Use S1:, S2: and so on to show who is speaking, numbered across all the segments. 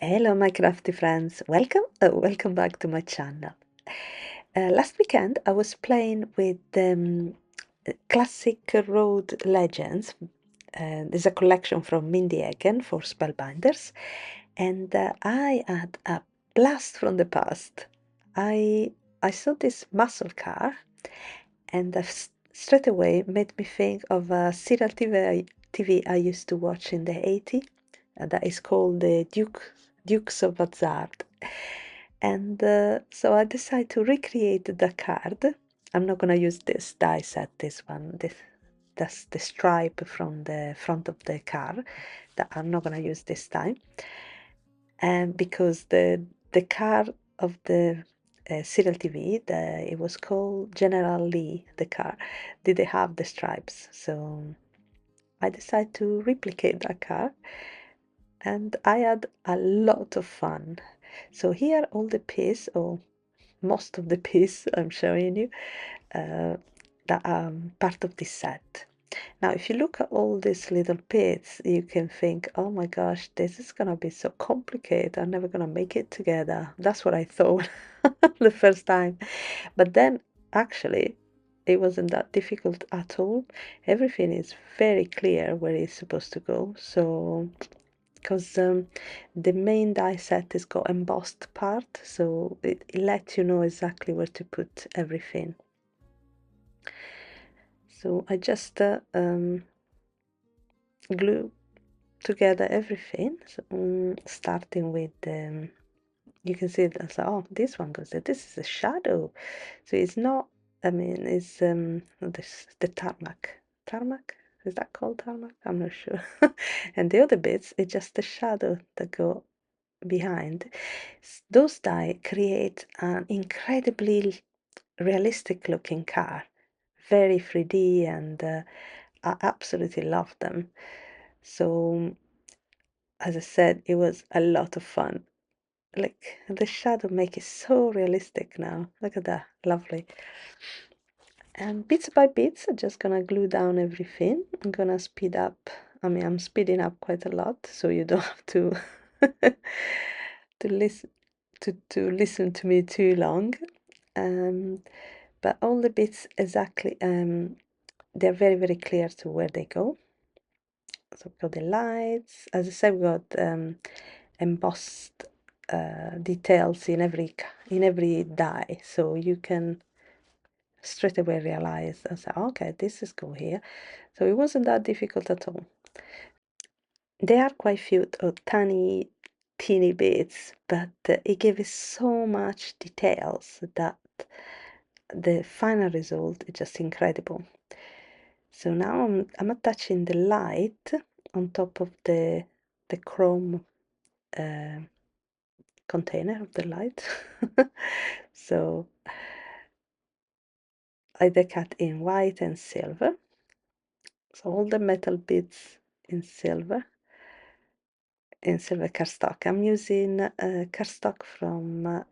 S1: Hello, my crafty friends. Welcome back to my channel. Last weekend, I was playing with classic road legends. There's a collection from Mindy Eggen for Spellbinders, and I had a blast from the past. I I saw this muscle car, and straight away made me think of a serial TV I used to watch in the 80s. That is called the Dukes of Hazzard. And so I decided to recreate the card. I'm not gonna use this die set, this one. That's the stripe from the front of the car that I'm not gonna use this time. And because the car of the serial TV, it was called General Lee, the car, didn't have the stripes. So I decided to replicate that car, and I had a lot of fun. So here all the pieces, or most of the pieces I'm showing you, that are part of this set. Now, if you look at all these little bits, you can think, oh my gosh, this is gonna be so complicated. I'm never gonna make it together. That's what I thought the first time. But then actually, it wasn't that difficult at all. Everything is very clear where it's supposed to go. So, because the main die set is got embossed part, so it lets you know exactly where to put everything. So I just glue together everything, so, starting with you can see that, oh, this one goes there, this is a shadow, so it's not, I mean, it's this the tarmac, is that called tarmac? I'm not sure. And the other bits it's just the shadow that go behind. Those die create an incredibly realistic looking car, very 3D, and I absolutely love them. So as I said, it was a lot of fun. Like the shadow make it so realistic now. Look at that, lovely. And bits by bits, I'm just gonna glue down everything. I'm gonna speed up. I mean, I'm speeding up quite a lot, so you don't have to to listen listen to me too long. Um, but all the bits exactly, they're very clear to where they go. So we've got the lights. As I said, we've got embossed details in every die, so you can straight away realize and say, okay, this is go here. So it wasn't that difficult at all. There are quite few tiny teeny bits, but it gave us so much details that the final result is just incredible. So now I'm attaching the light on top of the chrome uh, container of the light. So I decat in white and silver. So all the metal bits in silver cardstock. I'm using cardstock from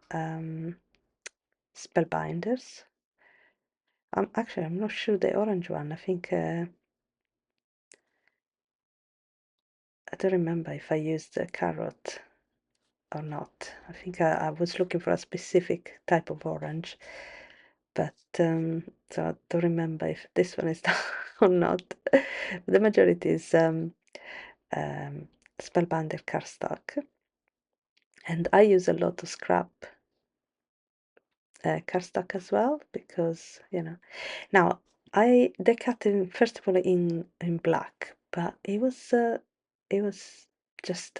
S1: Spellbinders. I'm not sure the orange one. I think I don't remember if I used the carrot or not. I think I was looking for a specific type of orange, but so I don't remember if this one is or not. The majority is um, Spellbinder cardstock, and I use a lot of scrap cardstock as well, because now I decat him first of all in black, but it was just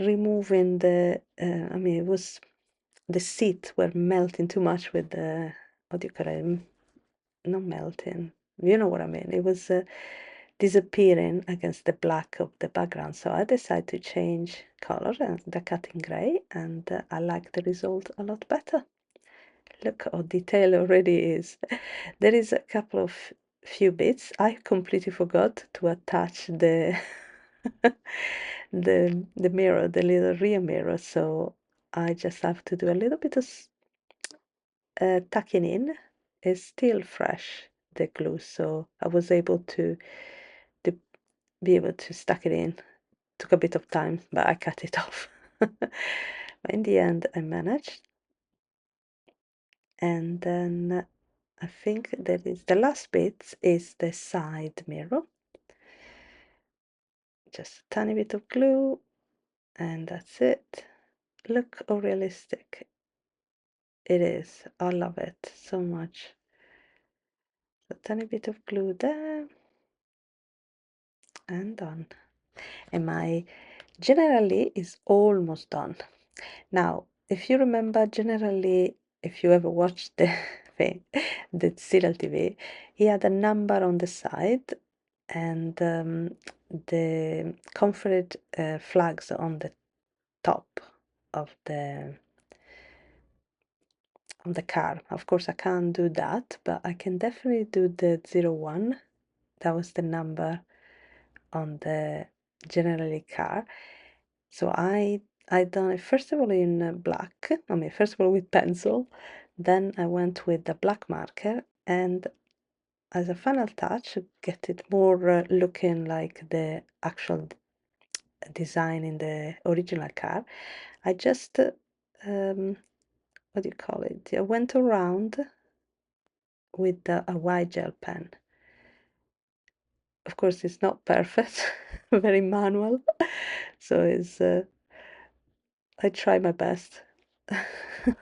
S1: removing the I mean, it was the seats were melting too much with the, what do you call it, not melting, you know what I mean. It was disappearing against the black of the background, so I decided to change color and decat in gray, and I like the result a lot better. Look how detailed already is. There is a couple of few bits. I completely forgot to attach the the mirror, the little rear mirror, so I just have to do a little bit of tucking in. It's still fresh, the glue, so I was able to be able to stuck it in took a bit of time, but I cut it off. But in the end, I managed. And then I think that is the last bit is the side mirror. Just a tiny bit of glue, and that's it. Look how realistic it is. I love it so much. A tiny bit of glue there, and done. And my generally is almost done. Now, if you remember, generally, if you ever watched the thing, the serial TV, he had a number on the side and the Confederate flags on the top of the car. Of course, I can't do that, but I can definitely do the 01. That was the number on the generally car. So I done it first of all in black. I mean, first of all with pencil, then I went with the black marker, and as a final touch, to get it more looking like the actual design in the original car, I just what do you call it? I went around with a white gel pen. Of course, it's not perfect, very manual, so it's I try my best.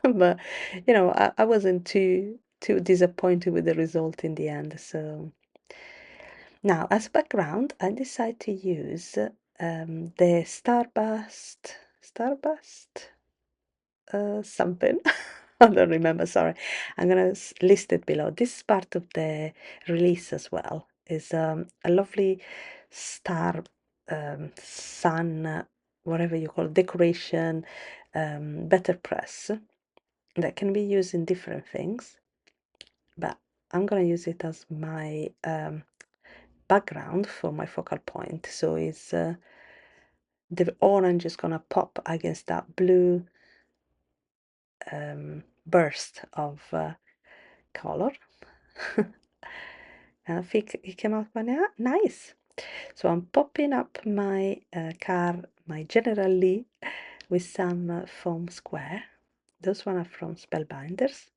S1: But I wasn't too disappointed with the result in the end. So now, as background, I decided to use the Starburst something. I don't remember, sorry. I'm gonna list it below. This is part of the release as well. Is a lovely star, sun, whatever you call it, decoration, better press that can be used in different things. But I'm gonna use it as my background for my focal point. So it's the orange is gonna pop against that blue burst of color. And I think it came out quite nice. So I'm popping up my car, my General Lee, with some foam square. Those one are from Spellbinders.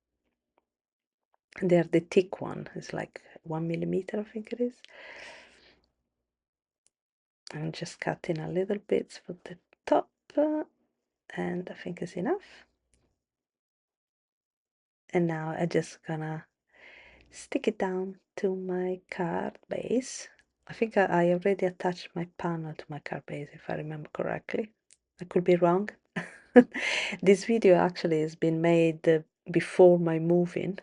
S1: They're the thick one. It's like 1 millimeter, I think it is. I'm just cutting a little bits for the top, and I think it's enough. And now I'm just gonna stick it down to my card base. I think I already attached my panel to my card base, if I remember correctly. I could be wrong. This video actually has been made before my moving.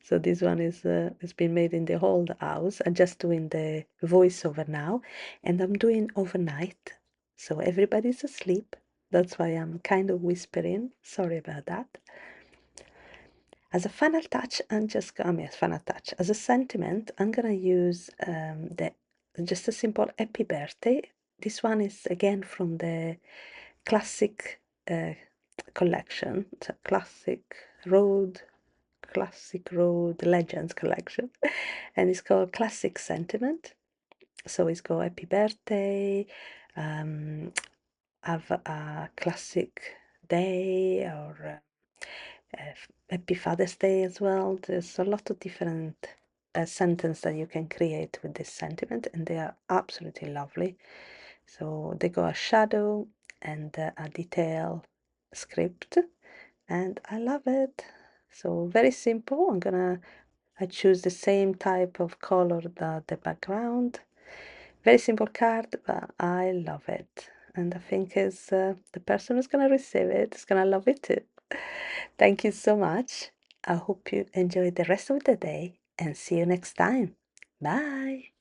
S1: So this one is has been made in the old house. I'm just doing the voiceover now, and I'm doing overnight, so everybody's asleep. That's why I'm kind of whispering. Sorry about that. As a final touch, final touch. As a sentiment, I'm gonna use the just a simple happy birthday. This one is again from the classic uh, collection, so classic road legends collection, and it's called Classic Sentiment. So it's called happy birthday, have a classic day, or happy Father's Day as well. There's a lot of different sentences that you can create with this sentiment, and they are absolutely lovely. So they go a shadow and a detail script, and I love it. So very simple. I choose the same type of color that the background. Very simple card, but I love it. And I think is the person who's gonna receive it is gonna love it too. Thank you so much. I hope you enjoy the rest of the day and see you next time. Bye.